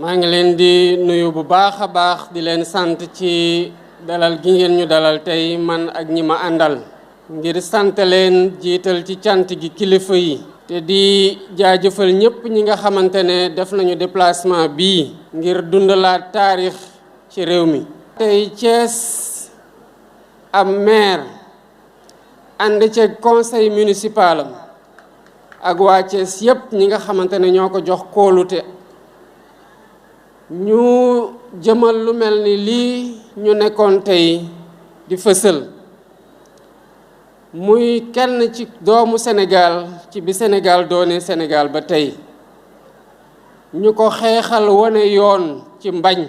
maa ngi leen di nuyu bu baax a baax di leen sant ci dalal gi ngeen ñu dalal tey man ak ñi ma àndal ngir sant leen jiital ci cant gi kilifa yi te di jaajëfal ñépp ñi nga xamante ne def nañu déplacement bii ngir dundalaat taarix ci réew mi. tey Thiès am maire ànd ci conseil municipal am ak waa Thiès yépp ñi nga xamante ne ñoo ko jox kóolute ñu jëmal lu mel ni lii ñu nekkoon tey di fësal muy kenn ci doomu Sénégal ci bi Sénégal doone Sénégal ba tey ñu ko xeexal wane yoon ci mbañ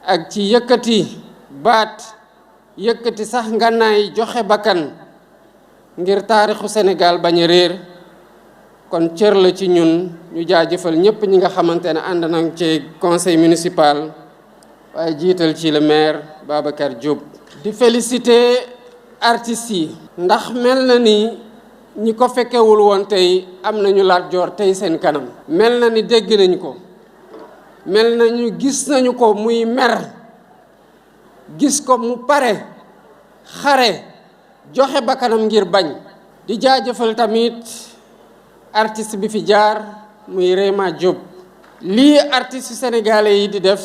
ak ci yëkkati baat yëkkati sax ngànnaay joxe bakkan ngir taarixu Sénégal bañ a réer kon cër la ci ñun ñu jaajëfal ñépp ñi nga xamante ne ànd nañ ci conseil municipal waaye jiital ci le maire Babacar Diop. di féliciter artistes yi ndax mel na ni ñi ko fekkewul woon tey am nañu Lat Dior tey seen kanam mel na ni dégg nañ ko mel nañu gis nañu ko muy mer gis ko mu pare xare joxe bakkanam ngir bañ di jaajëfal tamit artiste bi fi jaar muy Réma Diop. lii artiste sénégalais yi di def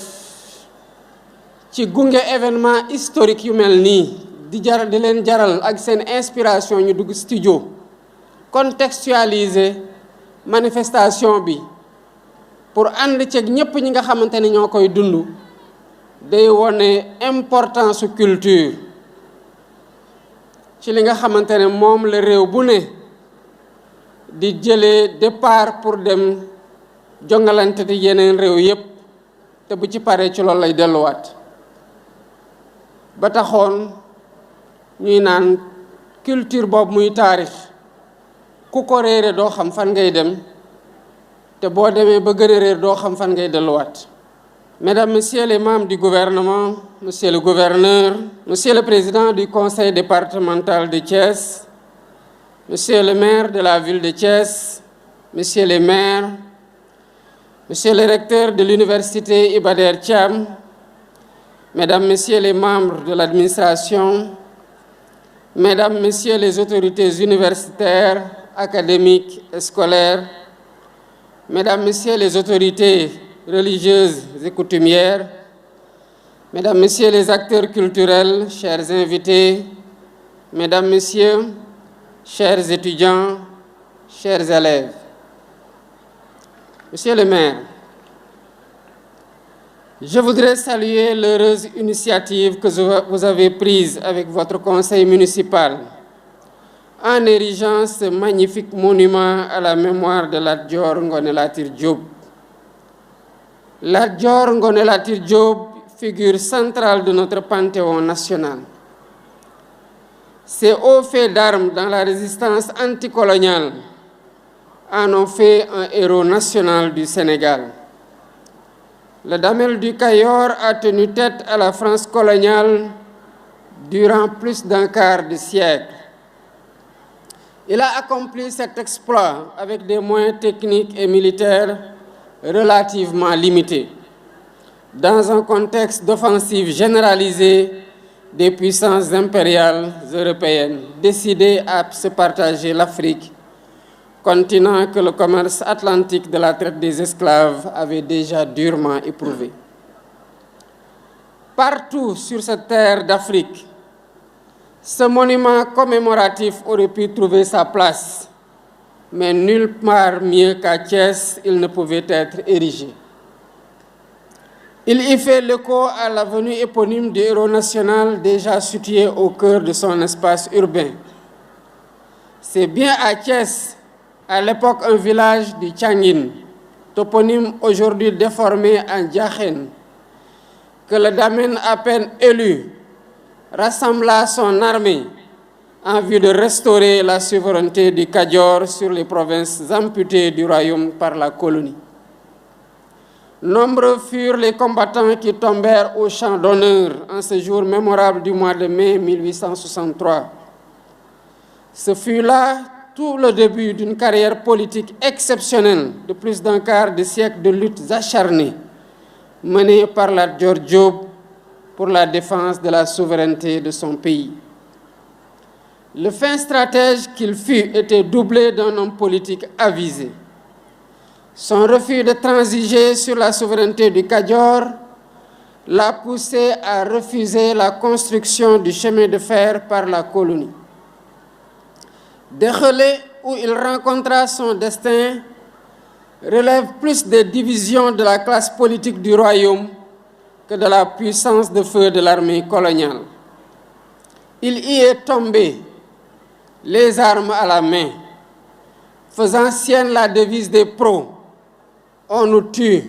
ci gunge événement historique yu mel nii di leen jaral ak seen inspiration ñu dugg studio contextualiser manifestation bi pour ànd ceeg ñépp ñi nga xamante ne ñoo koy dund day wone importance su culture ci li nga xamante ne moom la réew bu ne di jëlee départ pour dem jongalante te yeneen réew yépp te bu ci paree ci loolu lay delluwaat ba taxoon ñuy naan culture boobu muy taarix ku ko réere doo xam fan ngay dem te boo demee ba gën a réer doo xam fan ngay delluwaat. Mesdames, Messieurs les membres du gouvernement, Monsieur le gouverneur, Monsieur le président du conseil départemental de Thiès, Monsieur le maire de la ville de Thiès, Monsieur les maires, Monsieur le recteur de l'université Iba Der Thiam, Mesdames, Messieurs les membres de l'administration, Mesdames, Messieurs les autorités universitaires, académiques et scolaires, Mesdames, Messieurs les autorités religieuses et coutumières, Mesdames, Messieurs les acteurs culturels, chers invités, Mesdames, Messieurs, chers étudiants, chers élèves. Monsieur le maire, je voudrais saluer l'heureuse initiative que vous avez prise avec votre conseil municipal en érigeant ce magnifique monument à la mémoire de Lat Dior Ngoné Latyr Diop. Lat Dior Ngoné Latyr Diop, figure centrale de notre panthéon national. Ces hauts faits d'armes dans la résistance anticoloniale en ont fait un héros national du Sénégal. Le Damel du Cayor a tenu tête à la France coloniale durant plus d'un quart de siècle. Il a accompli cet exploit avec des moyens techniques et militaires relativement limités, dans un contexte d'offensive généralisée des puissances impériales européennes décidées à se partager l'Afrique, continent que le commerce atlantique de la traite des esclaves avait déjà durement éprouvé. Partout sur cette terre d'Afrique, ce monument commémoratif aurait pu trouver sa place, mais nulle part mieux qu'à Thiès, il ne pouvait être érigé. Il y fait l'écho à l'avenue éponyme du héros national déjà situé au cœur de son espace urbain. C'est bien à Thiès, à l'époque un village du Tchangin, toponyme aujourd'hui déformé en Diakhène, que le Damel à peine élu rassembla son armée en vue de restaurer la souveraineté du Kayor sur les provinces amputées du royaume par la colonie. Nombreux furent les combattants qui tombèrent au champ d'honneur en ce jour mémorable du mois de mai 1863. Ce fut là tout le début d'une carrière politique exceptionnelle de plus d'un quart de siècle de luttes acharnées menées par Lat Dior Diop pour la défense de la souveraineté de son pays. Le fin stratège qu'il fut était doublé d'un homme politique avisé. Son refus de transiger sur la souveraineté du Kajoor l'a poussé à refuser la construction du chemin de fer par la colonie. Dexelé, où il rencontra son destin, relève plus des divisions de la classe politique du royaume que de la puissance de feu de l'armée coloniale. Il y est tombé, les armes à la main, faisant sienne la devise des pros. On nous tue,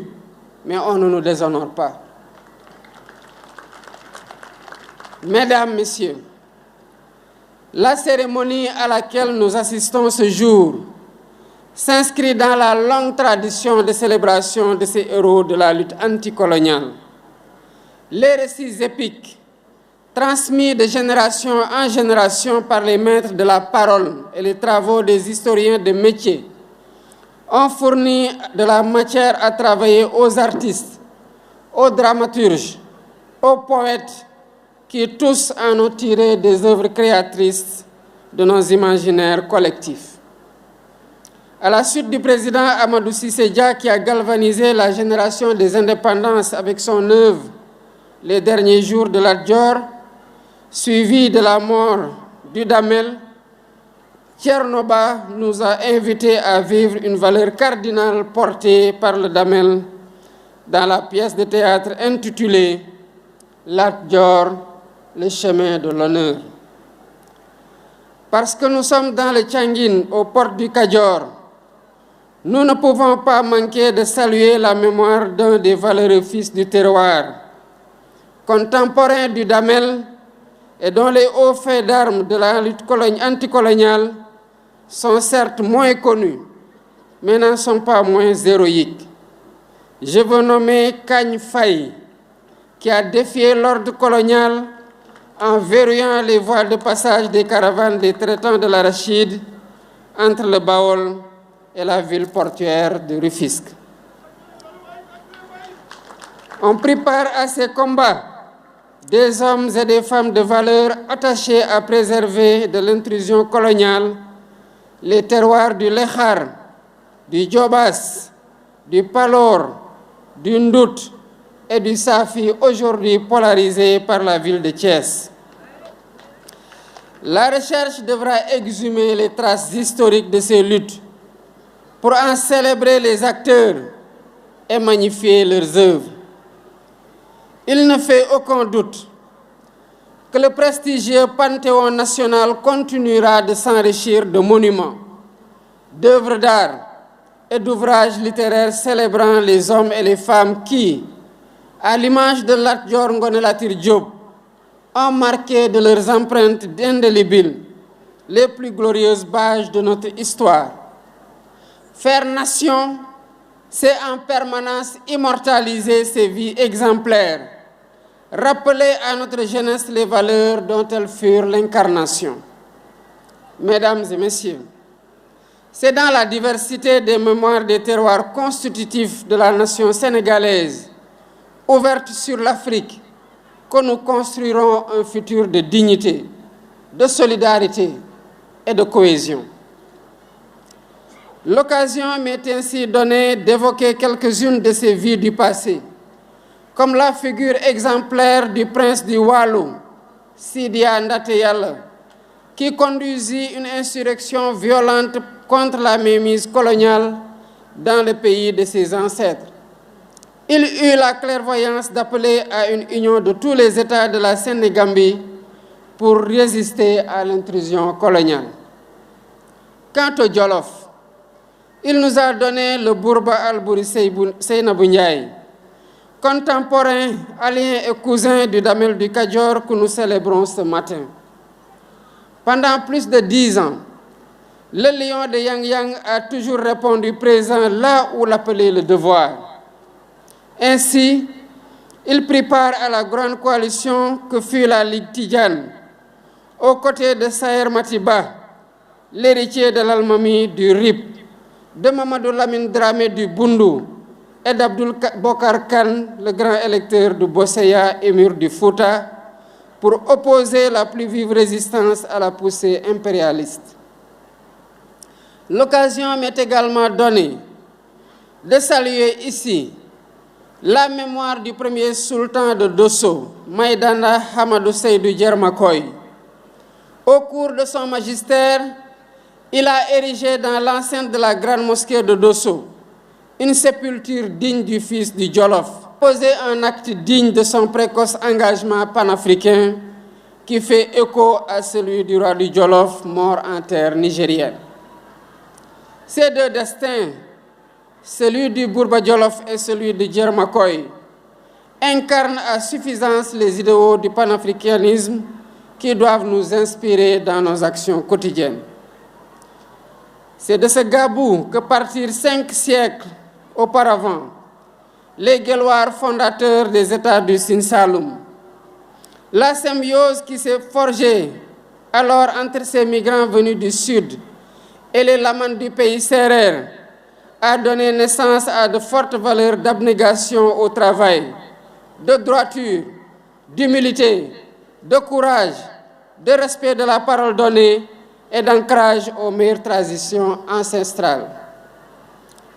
mais on ne nous déshonore pas. Mesdames, Messieurs, la cérémonie à laquelle nous assistons ce jour s'inscrit dans la longue tradition de célébration de ces héros de la lutte anticoloniale. Les récits épiques, transmis de génération en génération par les maîtres de la parole et les travaux des historiens de métier, ont fourni de la matière à travailler aux artistes, aux dramaturges, aux poètes, qui tous en ont tiré des œuvres créatrices de nos imaginaires collectifs. À la suite du président Amadou Cissé Dia, qui a galvanisé la génération des indépendances avec son œuvre Les derniers jours de Lat Dior, suivi de la mort du Damel, Thierno Ba nous a invités à vivre une valeur cardinale portée par le Damel dans la pièce de théâtre intitulée Lat Dior, le chemin de l'honneur. Parce que nous sommes dans le Tianguine, aux portes du Kajoor, nous ne pouvons pas manquer de saluer la mémoire d'un des valeureux fils du terroir, contemporain du Damel et dont les hauts faits d'armes de la lutte anticoloniale sont certes moins connus, mais n'en sont pas moins héroïques. Je veux nommer Kagne Faye, qui a défié l'ordre colonial en verrouillant les voies de passage des caravanes des traitants de l'arachide entre le Baol et la ville portuaire de Rufisque. On prit part à ces combats des hommes et des femmes de valeur attachés à préserver de l'intrusion coloniale les terroirs du Lékhar, du Djobas, du Palor, du Ndout et du Safi, aujourd'hui polarisés par la ville de Thiès. La recherche devra exhumer les traces historiques de ces luttes pour en célébrer les acteurs et magnifier leurs œuvres. Il ne fait aucun doute que le prestigieux Panthéon national continuera de s'enrichir de monuments, d'œuvres d'art et d'ouvrages littéraires célébrant les hommes et les femmes qui, à l'image de Lat Dior Ngoné Latyr Diop, ont marqué de leurs empreintes indélébiles les plus glorieuses pages de notre histoire. Faire nation, c'est en permanence immortaliser ces vies exemplaires, rappeler à notre jeunesse les valeurs dont elles furent l'incarnation. Mesdames et messieurs, c'est dans la diversité des mémoires des terroirs constitutifs de la nation sénégalaise, ouverte sur l'Afrique, que nous construirons un futur de dignité, de solidarité et de cohésion. L'occasion m'est ainsi donnée d'évoquer quelques-unes de ces vies du passé, comme la figure exemplaire du prince du Waalo, Sidia Ndaté Yalla, qui conduisit une insurrection violente contre la mainmise coloniale dans le pays de ses ancêtres. Il eut la clairvoyance d'appeler à une union de tous les États de la Sénégambie pour résister à l'intrusion coloniale. Quant au Jolof, il nous a donné le Bourba Albouri Seynabou Ndiaye, contemporain, allié et cousin du Damel du Kajoor que nous célébrons ce matin. Pendant plus de 10 ans, le lion de Yang Yang a toujours répondu présent là où l'appelait le devoir. Ainsi, il prit part à la grande coalition que fut la Ligue Tidjane, aux côtés de Saher Matiba, l'héritier de l'Almami du RIP, de Mamadou Lamine Dramé du Bundu et d'Abdoul Bokar Khan, le grand électeur du Bosseya, émir du Fouta, pour opposer la plus vive résistance à la poussée impérialiste. L'occasion m'est également donnée de saluer ici la mémoire du premier sultan de Dosso, Maïdana Hamadou Seydou Djermakoy. Au cours de son magistère, il a érigé dans l'enceinte de la grande mosquée de Dosso une sépulture digne du fils du Djolof, posé un acte digne de son précoce engagement panafricain qui fait écho à celui du roi du Djolof, mort en terre nigérienne. Ces deux destins, celui du Bourba Djolof et celui de Djermakoy, incarnent à suffisance les idéaux du panafricanisme qui doivent nous inspirer dans nos actions quotidiennes. C'est de ce Gabou que partirent 5 siècles auparavant les Guelwaars fondateurs des États du Sine Saloum. La symbiose qui s'est forgée alors entre ces migrants venus du sud et les lamans du pays sérère a donné naissance à de fortes valeurs d'abnégation au travail, de droiture, d'humilité, de courage, de respect de la parole donnée et d'ancrage aux meilleures traditions ancestrales.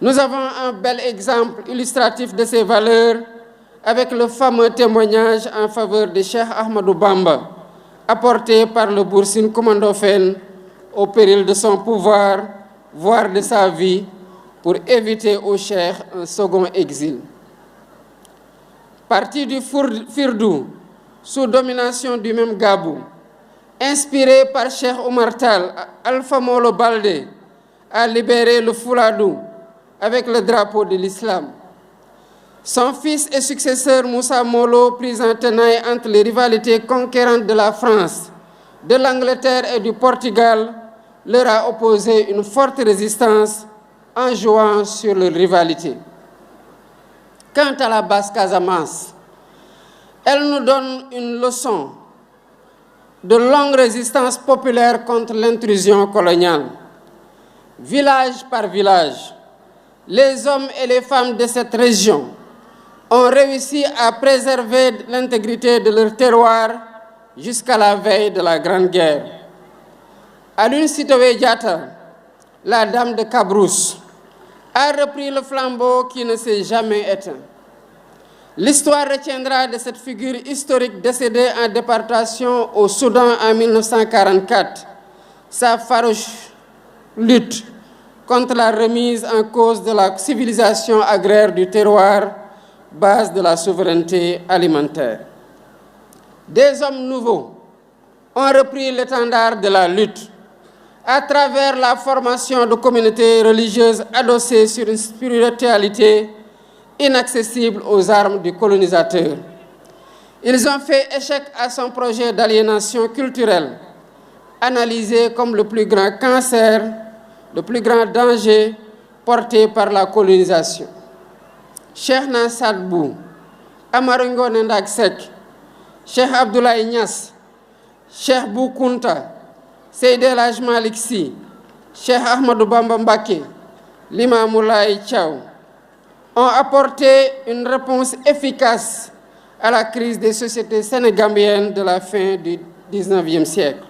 Nous avons un bel exemple illustratif de ces valeurs avec le fameux témoignage en faveur de Cheikh Ahmadou Bamba, apporté par le Boursine Komandofène au péril de son pouvoir, voire de sa vie, pour éviter au Cheikh un second exil. Parti du Firdou, sous domination du même Gabou, inspiré par Cheikh Oumar Tall, Alpha Molo Baldé a libéré le Fouladou avec le drapeau de l'islam. Son fils et successeur Moussa Molo, pris en tenaille entre les rivalités conquérantes de la France, de l'Angleterre et du Portugal, leur a opposé une forte résistance en jouant sur leur rivalité. Quant à la Basse-Casamance, elle nous donne une leçon de longue résistance populaire contre l'intrusion coloniale. Village par village, les hommes et les femmes de cette région ont réussi à préserver l'intégrité de leur terroir jusqu'à la veille de la Grande Guerre. Aline Sitoé Diatta, la dame de Cabrousse, a repris le flambeau qui ne s'est jamais éteint. L'histoire retiendra de cette figure historique décédée en déportation au Soudan en 1944 sa farouche lutte contre la remise en cause de la civilisation agraire du terroir, base de la souveraineté alimentaire. Des hommes nouveaux ont repris l'étendard de la lutte à travers la formation de communautés religieuses adossées sur une spiritualité inaccessible aux armes du colonisateur. Ils ont fait échec à son projet d'aliénation culturelle, analysé comme le plus grand cancer, le plus grand danger porté par la colonisation. Cheikh Nassadbou, Amaringo Nendak Sek, Cheikh Abdoulaye Niass, Cheikh Bou Kounta, Seydi El Hadji Malick Sy, Cheikh Ahmadou Bamba Mbacké, l'imam Moulay Thiaw, ont apporté une réponse efficace à la crise des sociétés sénégambiennes de la fin du XIXe siècle.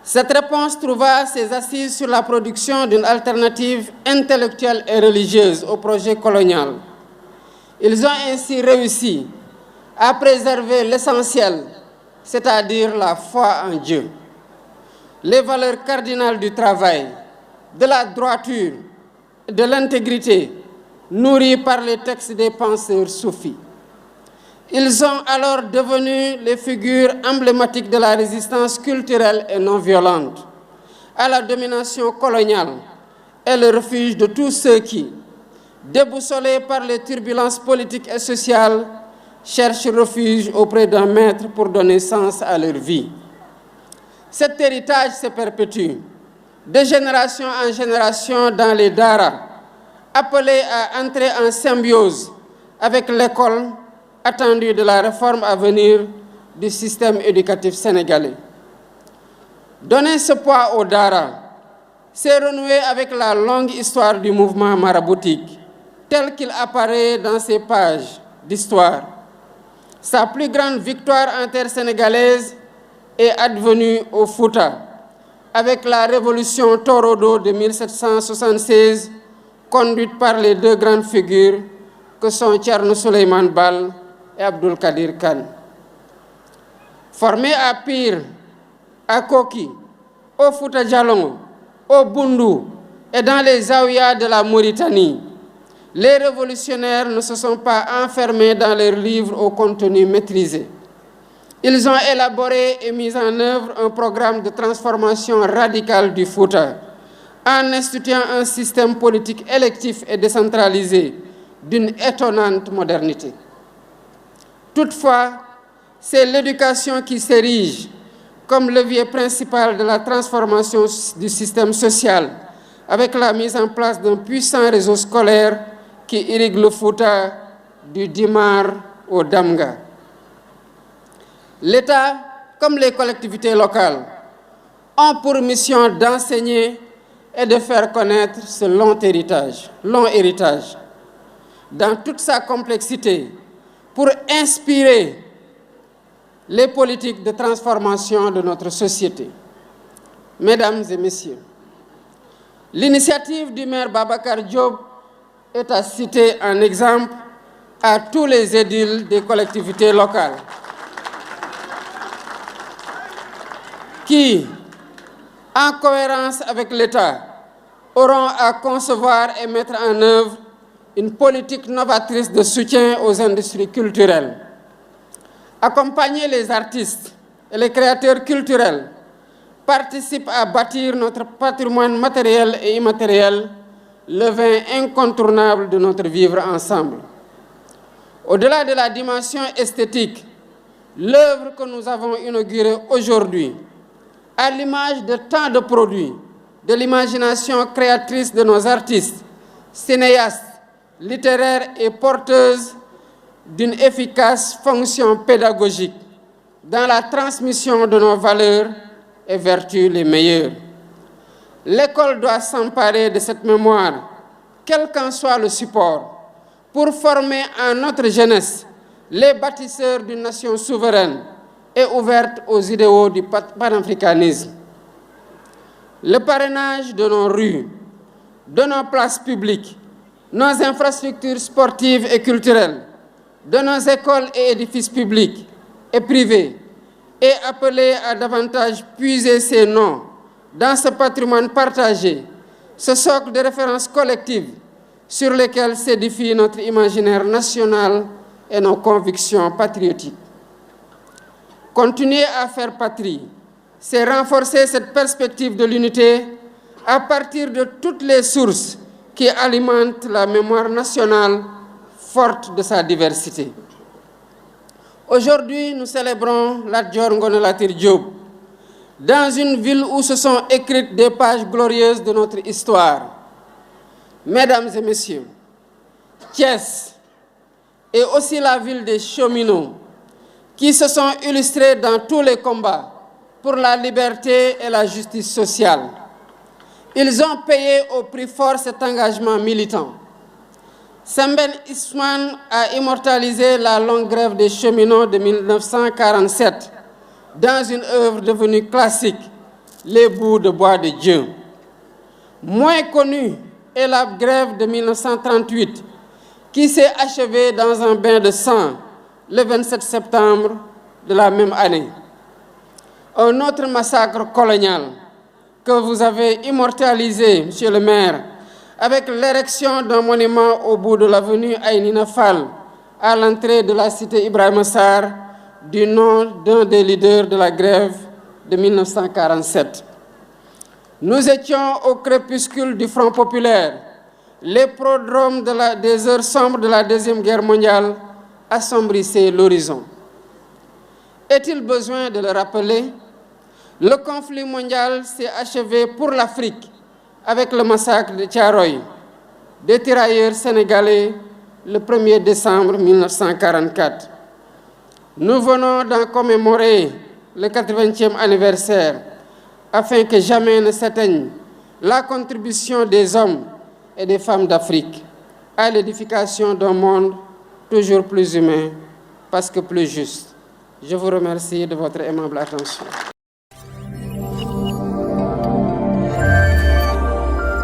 Cette réponse trouva ses assises sur la production d'une alternative intellectuelle et religieuse au projet colonial. Ils ont ainsi réussi à préserver l'essentiel, c'est-à-dire la foi en Dieu, les valeurs cardinales du travail, de la droiture, de l'intégrité, nourries par les textes des penseurs soufis. Ils sont alors devenus les figures emblématiques de la résistance culturelle et non violente à la domination coloniale et le refuge de tous ceux qui, déboussolés par les turbulences politiques et sociales, cherchent refuge auprès d'un maître pour donner sens à leur vie. Cet héritage se perpétue de génération en génération dans les daras, appelés à entrer en symbiose avec l'école attendue de la réforme à venir du système éducatif sénégalais. Donner ce poids au Dara, c'est renouer avec la longue histoire du mouvement maraboutique, tel qu'il apparaît dans ces pages d'histoire. Sa plus grande victoire intersénégalaise est advenue au Fouta, avec la révolution Torodo de 1776, conduite par les deux grandes figures que sont Thierno Souleymane Baal et Abdul Kadir Khan. Formés à Pire, à Koki, au Fouta Djalongo, au Bundu et dans les Zaouïas de la Mauritanie, les révolutionnaires ne se sont pas enfermés dans leurs livres au contenu maîtrisé. Ils ont élaboré et mis en œuvre un programme de transformation radicale du Fouta en instituant un système politique électif et décentralisé d'une étonnante modernité. Toutefois, c'est l'éducation qui s'érige comme levier principal de la transformation du système social, avec la mise en place d'un puissant réseau scolaire qui irrigue le Fouta du Dimar au Damga. L'État, comme les collectivités locales, ont pour mission d'enseigner et de faire connaître ce long héritage, dans toute sa complexité, pour inspirer les politiques de transformation de notre société. Mesdames et messieurs, l'initiative du maire Babacar Diop est à citer en exemple à tous les édiles des collectivités locales qui, en cohérence avec l'État, auront à concevoir et mettre en œuvre une politique novatrice de soutien aux industries culturelles. Accompagner les artistes et les créateurs culturels participe à bâtir notre patrimoine matériel et immatériel, le vin incontournable de notre vivre ensemble. Au-delà de la dimension esthétique, l'œuvre que nous avons inaugurée aujourd'hui, à l'image de tant de produits, de l'imagination créatrice de nos artistes, cinéastes, littéraires et porteuses d'une efficace fonction pédagogique dans la transmission de nos valeurs et vertus les meilleures. L'école doit s'emparer de cette mémoire, quel qu'en soit le support, pour former en notre jeunesse les bâtisseurs d'une nation souveraine et ouverte aux idéaux du panafricanisme. Le parrainage de nos rues, de nos places publiques, nos infrastructures sportives et culturelles, de nos écoles et édifices publics et privés, est appelé à davantage puiser ses noms dans ce patrimoine partagé, ce socle de référence collective sur lesquels s'édifie notre imaginaire national et nos convictions patriotiques. Continuer à faire patrie, c'est renforcer cette perspective de l'unité à partir de toutes les sources qui alimentent la mémoire nationale forte de sa diversité. Aujourd'hui, nous célébrons Lat Dior Ngoné Latyr Diop, dans une ville où se sont écrites des pages glorieuses de notre histoire. Mesdames et messieurs, Thiès est aussi la ville des cheminots qui se sont illustrés dans tous les combats pour la liberté et la justice sociale. Ils ont payé au prix fort cet engagement militant. Semben Ousmane a immortalisé la longue grève des cheminots de 1947 dans une œuvre devenue classique, Les bouts de bois de Dieu. Moins connue est la grève de 1938, qui s'est achevée dans un bain de sang le 27 septembre de la même année. Un autre massacre colonial que vous avez immortalisé, Monsieur le maire, avec l'érection d'un monument au bout de l'avenue Aïnina Fall, à l'entrée de la cité Ibrahima Sarr, du nom d'un des leaders de la grève de 1947. Nous étions au crépuscule du Front populaire. Les prodromes des heures sombres de la Deuxième Guerre mondiale assombrissaient l'horizon. Est-il besoin de le rappeler? Le conflit mondial s'est achevé pour l'Afrique avec le massacre de Thiaroye, des tirailleurs sénégalais, le 1er décembre 1944. Nous venons d'en commémorer le 80e anniversaire afin que jamais ne s'atteigne la contribution des hommes et des femmes d'Afrique à l'édification d'un monde toujours plus humain, parce que plus juste. Je vous remercie de votre aimable attention.